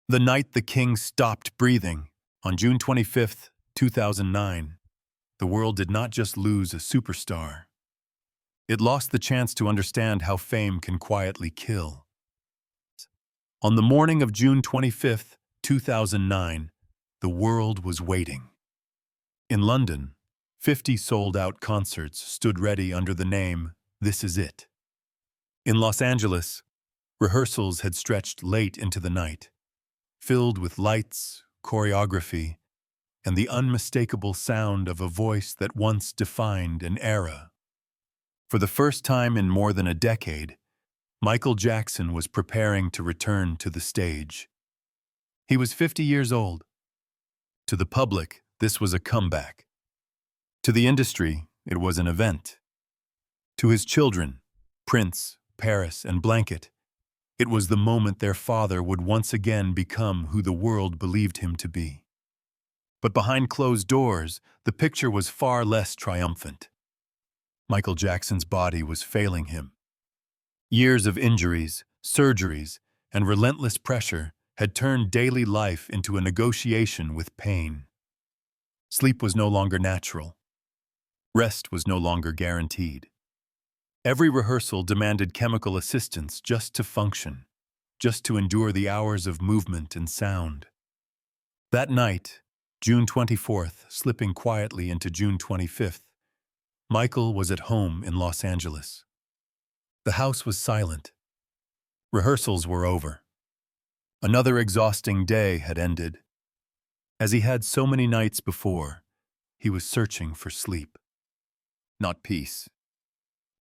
The night the king stopped breathing, on June 25th, 2009, the world did not just lose a superstar. It lost the chance to understand how fame can quietly kill. On the morning of June 25th, 2009, the world was waiting. In London, 50 sold-out concerts stood ready under the name This Is It. In Los Angeles, rehearsals had stretched late into the night, filled with lights, choreography, and the unmistakable sound of a voice that once defined an era. For the first time in more than a decade, Michael Jackson was preparing to return to the stage. He was 50 years old. To the public, this was a comeback. To the industry, it was an event. To his children, Prince, Paris, and Blanket, it was the moment their father would once again become who the world believed him to be. But behind closed doors, the picture was far less triumphant. Michael Jackson's body was failing him. Years of injuries, surgeries, and relentless pressure had turned daily life into a negotiation with pain. Sleep was no longer natural. Rest was no longer guaranteed. Every rehearsal demanded chemical assistance just to function, just to endure the hours of movement and sound. That night, June 24th, slipping quietly into June 25th, Michael was at home in Los Angeles. The house was silent. Rehearsals were over. Another exhausting day had ended. As he had so many nights before, he was searching for sleep. Not peace.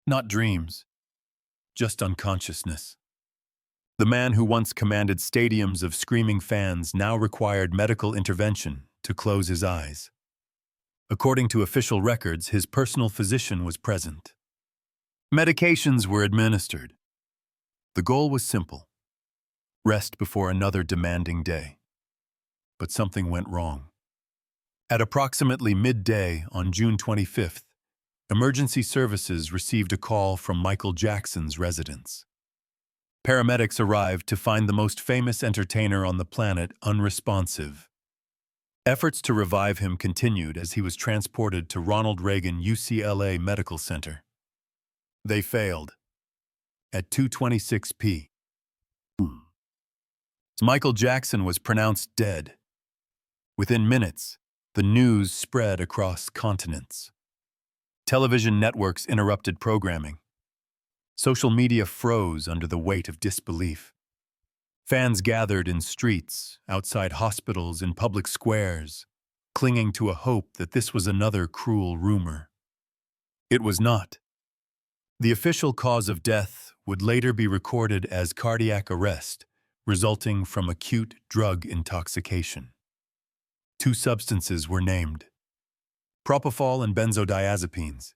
Not dreams. Just unconsciousness. The man who once commanded stadiums of screaming fans now required medical intervention to close his eyes. According to official records, his personal physician was present. Medications were administered. The goal was simple: rest before another demanding day. But something went wrong. At approximately midday on June 25th, emergency services received a call from Michael Jackson's residence. Paramedics arrived to find the most famous entertainer on the planet unresponsive. Efforts to revive him continued as he was transported to Ronald Reagan UCLA Medical Center. They failed. At 2:26 p.m., Michael Jackson was pronounced dead. Within minutes, the news spread across continents. Television networks interrupted programming. Social media froze under the weight of disbelief. Fans gathered in streets, outside hospitals, in public squares, clinging to a hope that this was another cruel rumor. It was not. The official cause of death would later be recorded as cardiac arrest, resulting from acute drug intoxication. Two substances were named: Propofol and benzodiazepines.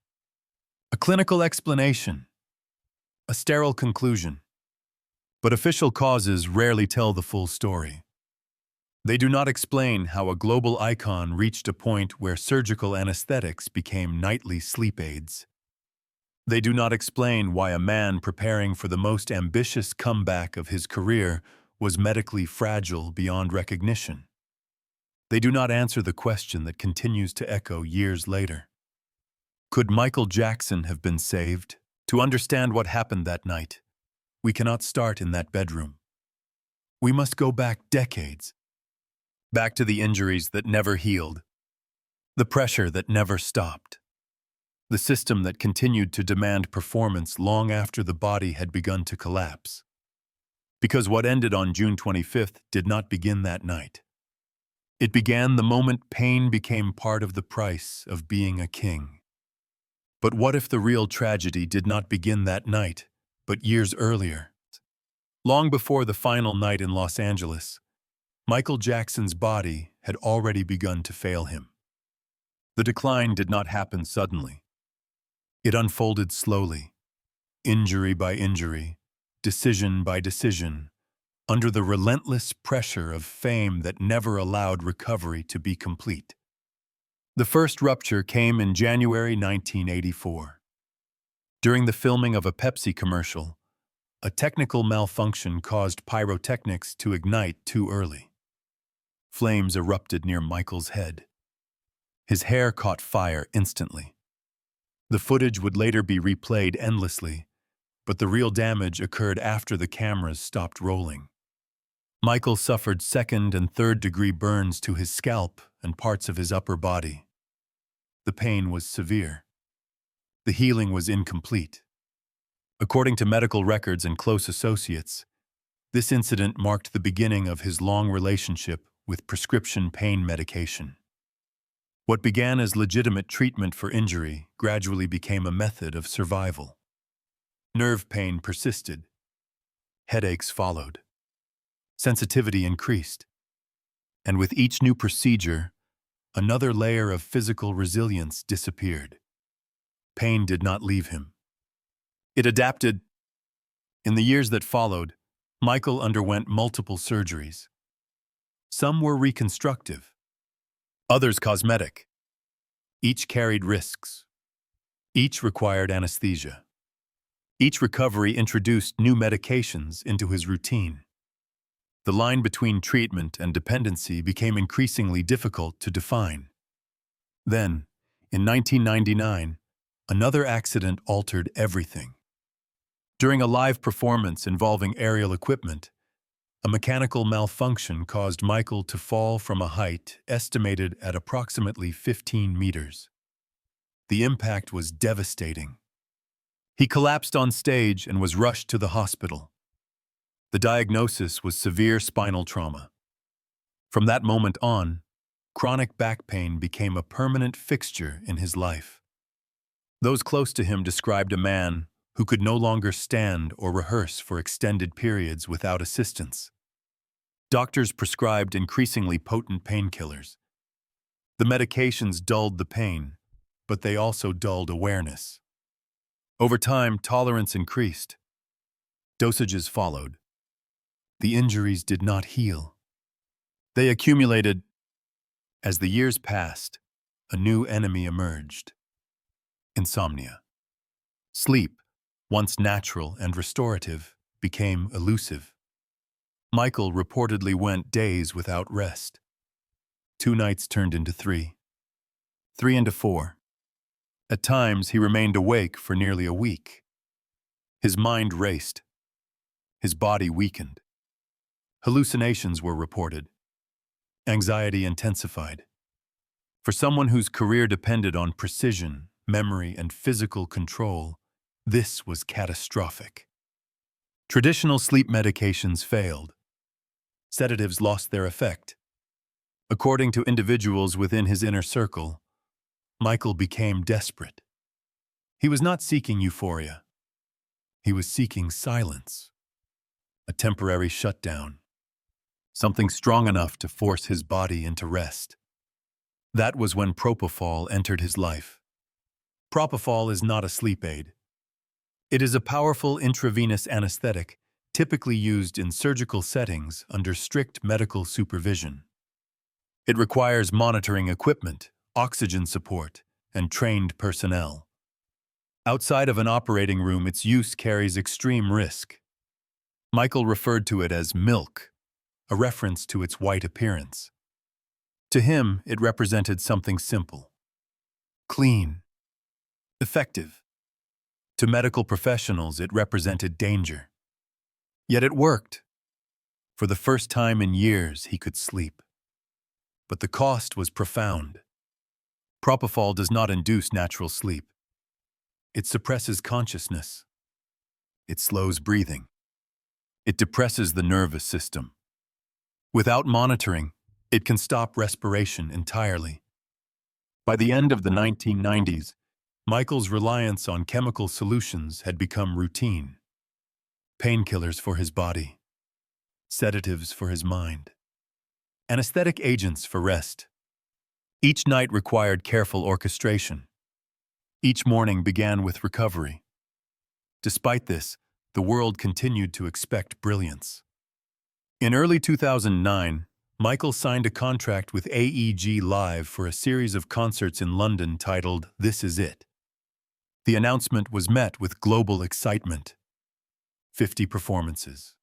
A clinical explanation. A sterile conclusion. But official causes rarely tell the full story. They do not explain how a global icon reached a point where surgical anesthetics became nightly sleep aids. They do not explain why a man preparing for the most ambitious comeback of his career was medically fragile beyond recognition. They do not answer the question that continues to echo years later. Could Michael Jackson have been saved? To understand what happened that night, we cannot start in that bedroom. We must go back decades. Back to the injuries that never healed, the pressure that never stopped, the system that continued to demand performance long after the body had begun to collapse. Because what ended on June 25th did not begin that night. It began the moment pain became part of the price of being a king. But what if the real tragedy did not begin that night, but years earlier? Long before the final night in Los Angeles, Michael Jackson's body had already begun to fail him. The decline did not happen suddenly. It unfolded slowly, injury by injury, decision by decision, under the relentless pressure of fame that never allowed recovery to be complete. The first rupture came in January 1984. During the filming of a Pepsi commercial, a technical malfunction caused pyrotechnics to ignite too early. Flames erupted near Michael's head. His hair caught fire instantly. The footage would later be replayed endlessly, but the real damage occurred after the cameras stopped rolling. Michael suffered second- and third-degree burns to his scalp and parts of his upper body. The pain was severe. The healing was incomplete. According to medical records and close associates, this incident marked the beginning of his long relationship with prescription pain medication. What began as legitimate treatment for injury gradually became a method of survival. Nerve pain persisted. Headaches followed. Sensitivity increased. And with each new procedure, another layer of physical resilience disappeared. Pain did not leave him. It adapted. In the years that followed, Michael underwent multiple surgeries. Some were reconstructive, others cosmetic. Each carried risks. Each required anesthesia. Each recovery introduced new medications into his routine. The line between treatment and dependency became increasingly difficult to define. Then, in 1999, another accident altered everything. During a live performance involving aerial equipment, a mechanical malfunction caused Michael to fall from a height estimated at approximately 15 meters. The impact was devastating. He collapsed on stage and was rushed to the hospital. The diagnosis was severe spinal trauma. From that moment on, chronic back pain became a permanent fixture in his life. Those close to him described a man who could no longer stand or rehearse for extended periods without assistance. Doctors prescribed increasingly potent painkillers. The medications dulled the pain, but they also dulled awareness. Over time, tolerance increased. Dosages followed. The injuries did not heal. They accumulated. As the years passed, a new enemy emerged: insomnia. Sleep, once natural and restorative, became elusive. Michael reportedly went days without rest. 2 nights turned into 3. 3 into 4. At times, he remained awake for nearly a week. His mind raced. His body weakened. Hallucinations were reported. Anxiety intensified. For someone whose career depended on precision, memory, and physical control, this was catastrophic. Traditional sleep medications failed. Sedatives lost their effect. According to individuals within his inner circle, Michael became desperate. He was not seeking euphoria. He was seeking silence. A temporary shutdown. Something strong enough to force his body into rest. That was when Propofol entered his life. Propofol is not a sleep aid. It is a powerful intravenous anesthetic typically used in surgical settings under strict medical supervision. It requires monitoring equipment, oxygen support, and trained personnel. Outside of an operating room, its use carries extreme risk. Michael referred to it as milk, a reference to its white appearance. To him, it represented something simple: clean, effective. To medical professionals, it represented danger. Yet it worked. For the first time in years, he could sleep. But the cost was profound. Propofol does not induce natural sleep. It suppresses consciousness. It slows breathing. It depresses the nervous system. Without monitoring, it can stop respiration entirely. By the end of the 1990s, Michael's reliance on chemical solutions had become routine. Painkillers for his body, sedatives for his mind, anesthetic agents for rest. Each night required careful orchestration. Each morning began with recovery. Despite this, the world continued to expect brilliance. In early 2009, Michael signed a contract with AEG Live for a series of concerts in London titled "This Is It." The announcement was met with global excitement. 50 performances.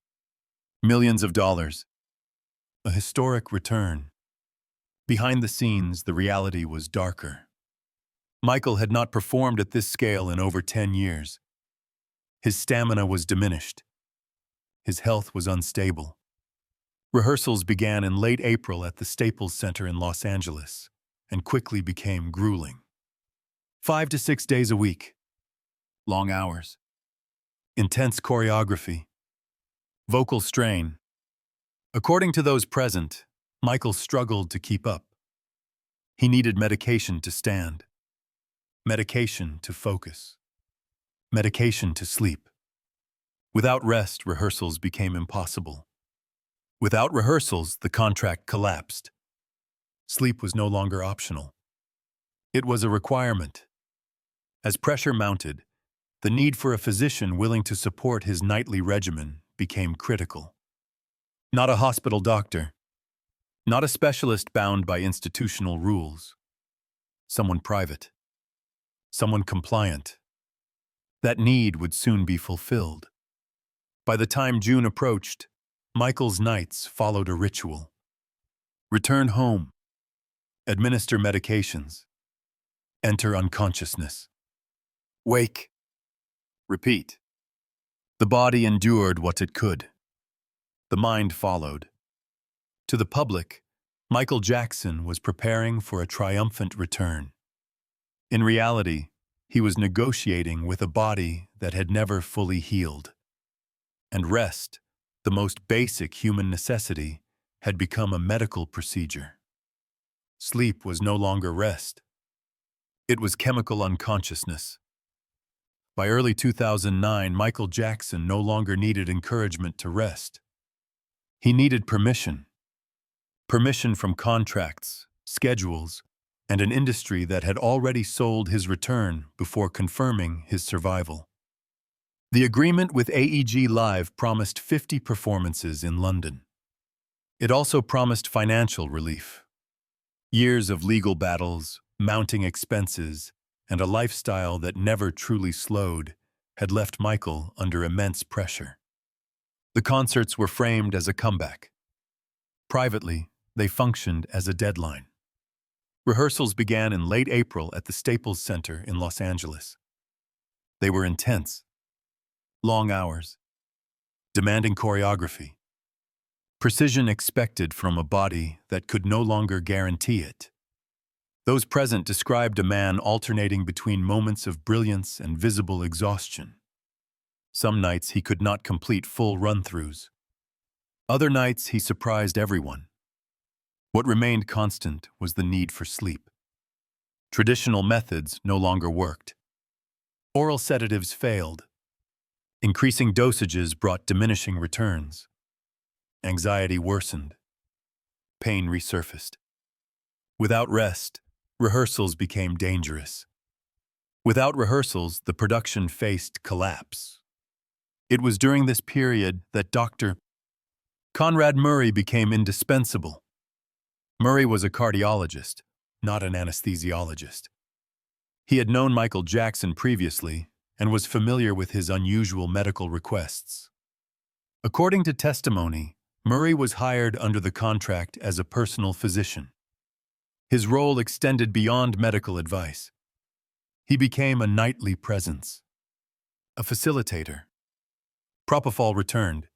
Millions of dollars. A historic return. Behind the scenes, the reality was darker. Michael had not performed at this scale in over 10 years. His stamina was diminished. His health was unstable. Rehearsals began in late April at the Staples Center in Los Angeles and quickly became grueling. 5 to 6 days a week. Long hours. Intense choreography. Vocal strain. According to those present, Michael struggled to keep up. He needed medication to stand, medication to focus, medication to sleep. Without rest, rehearsals became impossible. Without rehearsals, the contract collapsed. Sleep was no longer optional. It was a requirement. As pressure mounted, the need for a physician willing to support his nightly regimen became critical. Not a hospital doctor, not a specialist bound by institutional rules. Someone private, someone compliant. That need would soon be fulfilled. By the time June approached, Michael's nights followed a ritual. Return home, administer medications, enter unconsciousness. Wake, repeat. The body endured what it could. The mind followed. To the public, Michael Jackson was preparing for a triumphant return. In reality, he was negotiating with a body that had never fully healed. And rest, the most basic human necessity, had become a medical procedure. Sleep was no longer rest. It was chemical unconsciousness. By early 2009, Michael Jackson no longer needed encouragement to rest. He needed permission. Permission from contracts, schedules, and an industry that had already sold his return before confirming his survival. The agreement with AEG Live promised 50 performances in London. It also promised financial relief. Years of legal battles, mounting expenses, and a lifestyle that never truly slowed had left Michael under immense pressure. The concerts were framed as a comeback. Privately, they functioned as a deadline. Rehearsals began in late April at the Staples Center in Los Angeles. They were intense. Long hours. Demanding choreography. Precision expected from a body that could no longer guarantee it. Those present described a man alternating between moments of brilliance and visible exhaustion. Some nights he could not complete full run-throughs. Other nights he surprised everyone. What remained constant was the need for sleep. Traditional methods no longer worked. Oral sedatives failed. Increasing dosages brought diminishing returns. Anxiety worsened. Pain resurfaced. Without rest, rehearsals became dangerous. Without rehearsals, the production faced collapse. It was during this period that Dr. Conrad Murray became indispensable. Murray was a cardiologist, not an anesthesiologist. He had known Michael Jackson previously and was familiar with his unusual medical requests. According to testimony, Murray was hired under the contract as a personal physician. His role extended beyond medical advice. He became a nightly presence, a facilitator. Propofol returned.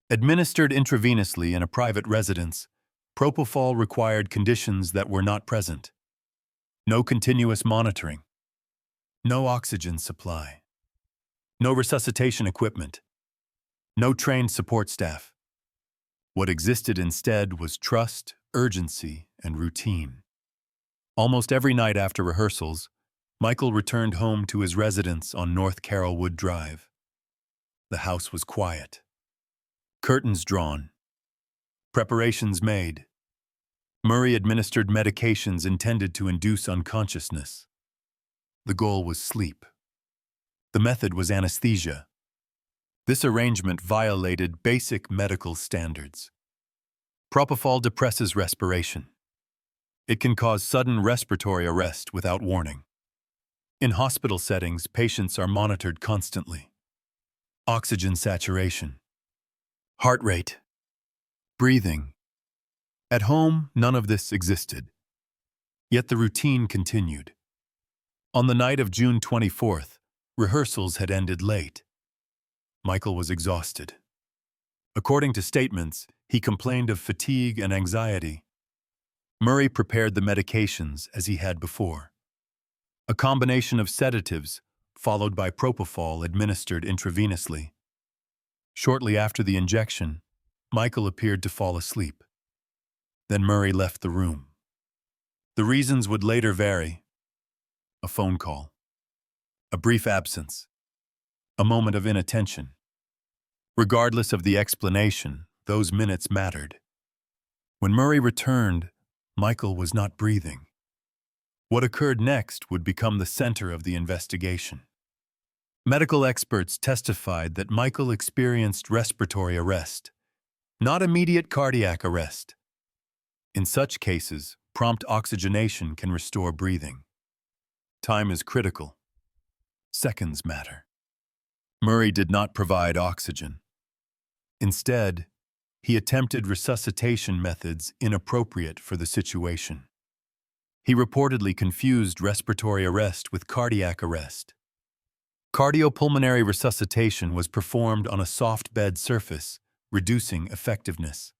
Administered intravenously in a private residence, Propofol required conditions that were not present. No continuous monitoring. No oxygen supply. No resuscitation equipment. No trained support staff. What existed instead was trust, urgency, and routine. Almost every night after rehearsals, Michael returned home to his residence on North Carrollwood Drive. The house was quiet. Curtains drawn. Preparations made. Murray administered medications intended to induce unconsciousness. The goal was sleep. The method was anesthesia. This arrangement violated basic medical standards. Propofol depresses respiration. It can cause sudden respiratory arrest without warning. In hospital settings, patients are monitored constantly. oxygen saturation, heart rate, breathing. At home, none of this existed. Yet the routine continued. On the night of June 24th, rehearsals had ended late. Michael was exhausted. According to statements, he complained of fatigue and anxiety. Murray prepared the medications as he had before. A combination of sedatives, followed by Propofol administered intravenously. Shortly after the injection, Michael appeared to fall asleep. Then Murray left the room. The reasons would later vary. A phone call, a brief absence, a moment of inattention. Regardless of the explanation, those minutes mattered. When Murray returned, Michael was not breathing. What occurred next would become the center of the investigation. Medical experts testified that Michael experienced respiratory arrest, not immediate cardiac arrest. In such cases, prompt oxygenation can restore breathing. Time is critical. Seconds matter. Murray did not provide oxygen. Instead, he attempted resuscitation methods inappropriate for the situation. He reportedly confused respiratory arrest with cardiac arrest. Cardiopulmonary resuscitation was performed on a soft bed surface, reducing effectiveness.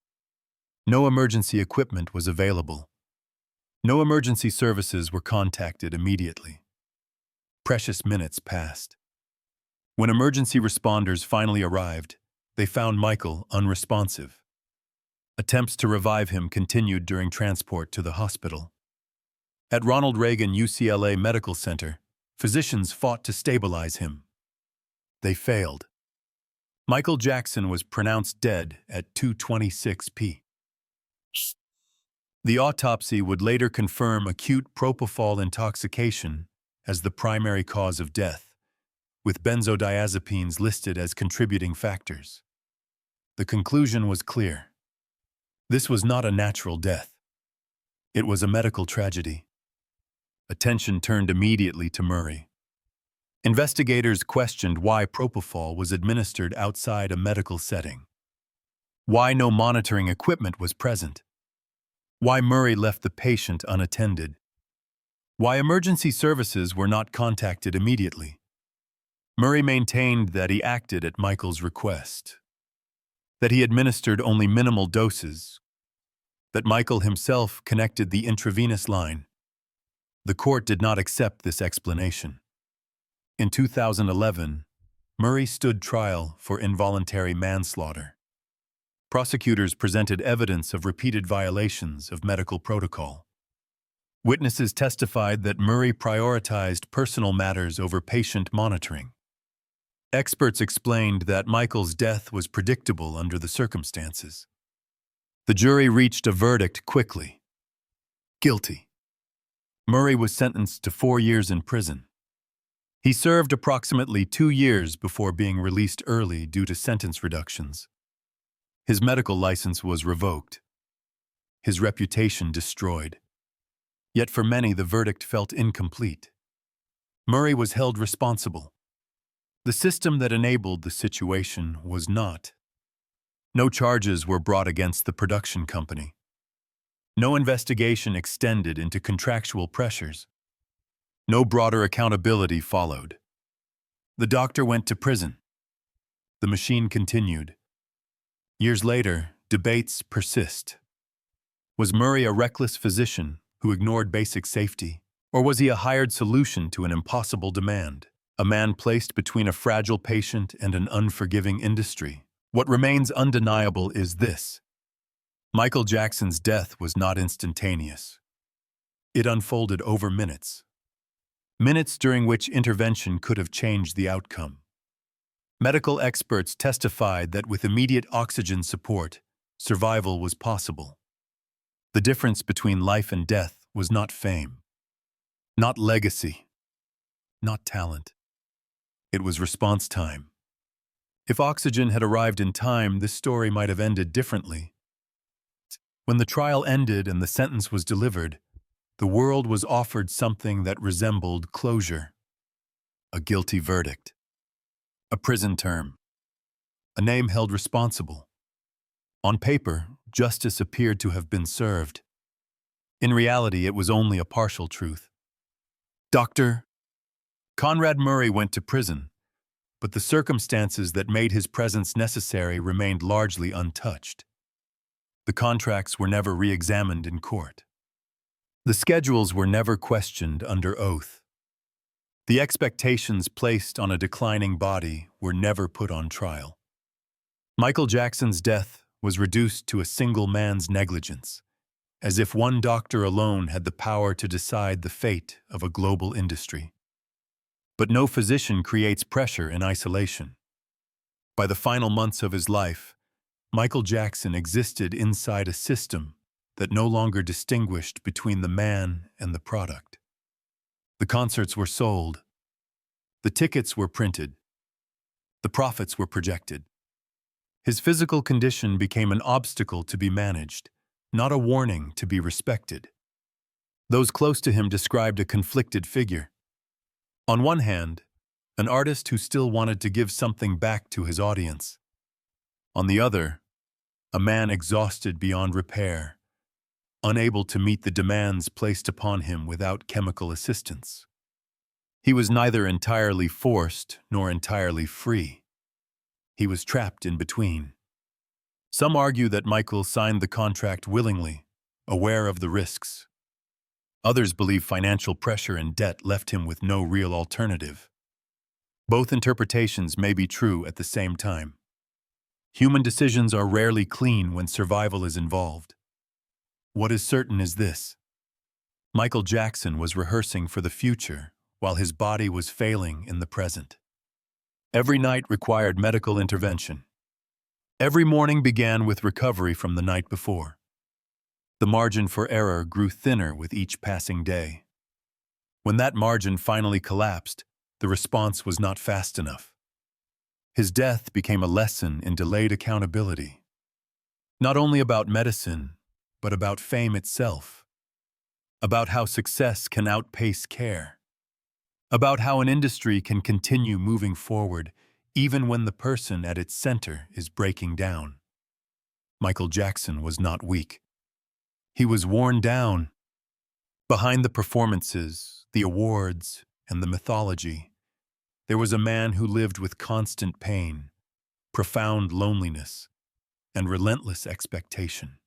No emergency equipment was available. No emergency services were contacted immediately. Precious minutes passed. When emergency responders finally arrived, they found Michael unresponsive. Attempts to revive him continued during transport to the hospital. At Ronald Reagan UCLA Medical Center, physicians fought to stabilize him. They failed. Michael Jackson was pronounced dead at 2:26 p.m. The autopsy would later confirm acute propofol intoxication as the primary cause of death, with benzodiazepines listed as contributing factors. The conclusion was clear. This was not a natural death. It was a medical tragedy. Attention turned immediately to Murray. Investigators questioned why propofol was administered outside a medical setting. Why no monitoring equipment was present. Why Murray left the patient unattended. Why emergency services were not contacted immediately. Murray maintained that he acted at Michael's request, that he administered only minimal doses, that Michael himself connected the intravenous line. The court did not accept this explanation. In 2011, Murray stood trial for involuntary manslaughter. Prosecutors presented evidence of repeated violations of medical protocol. Witnesses testified that Murray prioritized personal matters over patient monitoring. Experts explained that Michael's death was predictable under the circumstances. The jury reached a verdict quickly. Guilty. Murray was sentenced to 4 years in prison. He served approximately 2 years before being released early due to sentence reductions. His medical license was revoked. His reputation destroyed. Yet for many, the verdict felt incomplete. Murray was held responsible. The system that enabled the situation was not. No charges were brought against the production company. No investigation extended into contractual pressures. No broader accountability followed. The doctor went to prison. The machine continued. Years later, debates persist. Was Murray a reckless physician who ignored basic safety, or was he a hired solution to an impossible demand, a man placed between a fragile patient and an unforgiving industry? What remains undeniable is this: Michael Jackson's death was not instantaneous. It unfolded over minutes. Minutes during which intervention could have changed the outcome. Medical experts testified that with immediate oxygen support, survival was possible. The difference between life and death was not fame, not legacy, not talent. It was response time. If oxygen had arrived in time, this story might have ended differently. When the trial ended and the sentence was delivered, the world was offered something that resembled closure. A guilty verdict. A prison term. a name held responsible. On paper, justice appeared to have been served. In reality, it was only a partial truth. Dr. Conrad Murray went to prison, but the circumstances that made his presence necessary remained largely untouched. The contracts were never re-examined in court. The schedules were never questioned under oath. The expectations placed on a declining body were never put on trial. Michael Jackson's death was reduced to a single man's negligence, as if one doctor alone had the power to decide the fate of a global industry. But no physician creates pressure in isolation. By the final months of his life, Michael Jackson existed inside a system that no longer distinguished between the man and the product. The concerts were sold. The tickets were printed. The profits were projected. His physical condition became an obstacle to be managed, not a warning to be respected. Those close to him described a conflicted figure. On one hand, an artist who still wanted to give something back to his audience. On the other, a man exhausted beyond repair, unable to meet the demands placed upon him without chemical assistance. He was neither entirely forced nor entirely free. He was trapped in between. Some argue that Michael signed the contract willingly, aware of the risks. Others believe financial pressure and debt left him with no real alternative. Both interpretations may be true at the same time. Human decisions are rarely clean when survival is involved. What is certain is this: Michael Jackson was rehearsing for the future while his body was failing in the present. Every night required medical intervention. Every morning began with recovery from the night before. The margin for error grew thinner with each passing day. When that margin finally collapsed, the response was not fast enough. His death became a lesson in delayed accountability, not only about medicine, but about fame itself, about how success can outpace care, about how an industry can continue moving forward even when the person at its center is breaking down. Michael Jackson was not weak. He was worn down. Behind the performances, the awards, and the mythology, there was a man who lived with constant pain, profound loneliness, and relentless expectation.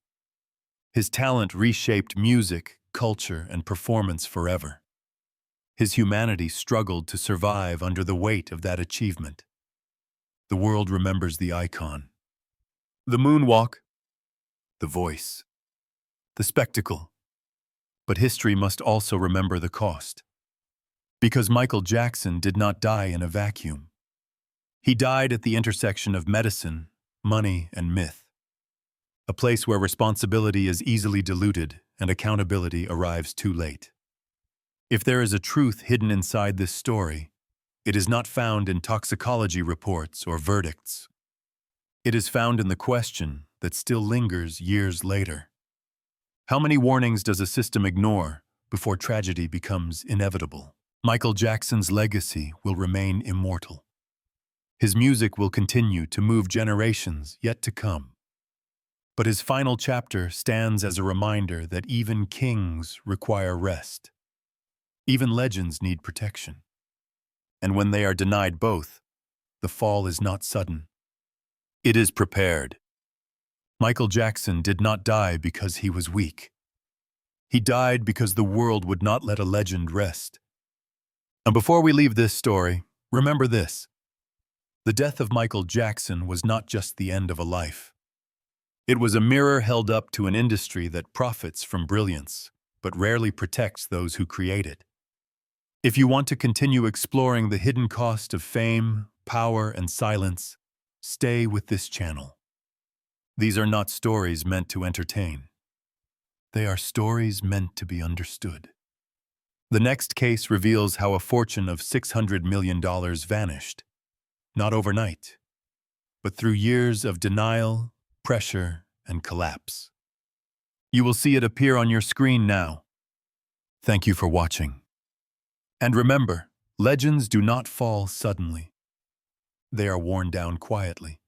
His talent reshaped music, culture, and performance forever. His humanity struggled to survive under the weight of that achievement. The world remembers the icon, the moonwalk, the voice, the spectacle. But history must also remember the cost. Because Michael Jackson did not die in a vacuum. He died at the intersection of medicine, money, and myth. A place where responsibility is easily diluted and accountability arrives too late. If there is a truth hidden inside this story, it is not found in toxicology reports or verdicts. It is found in the question that still lingers years later. How many warnings does a system ignore before tragedy becomes inevitable? Michael Jackson's legacy will remain immortal. His music will continue to move generations yet to come. But his final chapter stands as a reminder that even kings require rest. Even legends need protection. And when they are denied both, the fall is not sudden. It is prepared. Michael Jackson did not die because he was weak. He died because the world would not let a legend rest. And before we leave this story, remember this: the death of Michael Jackson was not just the end of a life. It was a mirror held up to an industry that profits from brilliance, but rarely protects those who create it. If you want to continue exploring the hidden cost of fame, power, and silence, stay with this channel. These are not stories meant to entertain. They are stories meant to be understood. The next case reveals how a fortune of $600 million vanished, not overnight, but through years of denial, pressure, and collapse. You will see it appear on your screen now. Thank you for watching. And remember, legends do not fall suddenly. They are worn down quietly.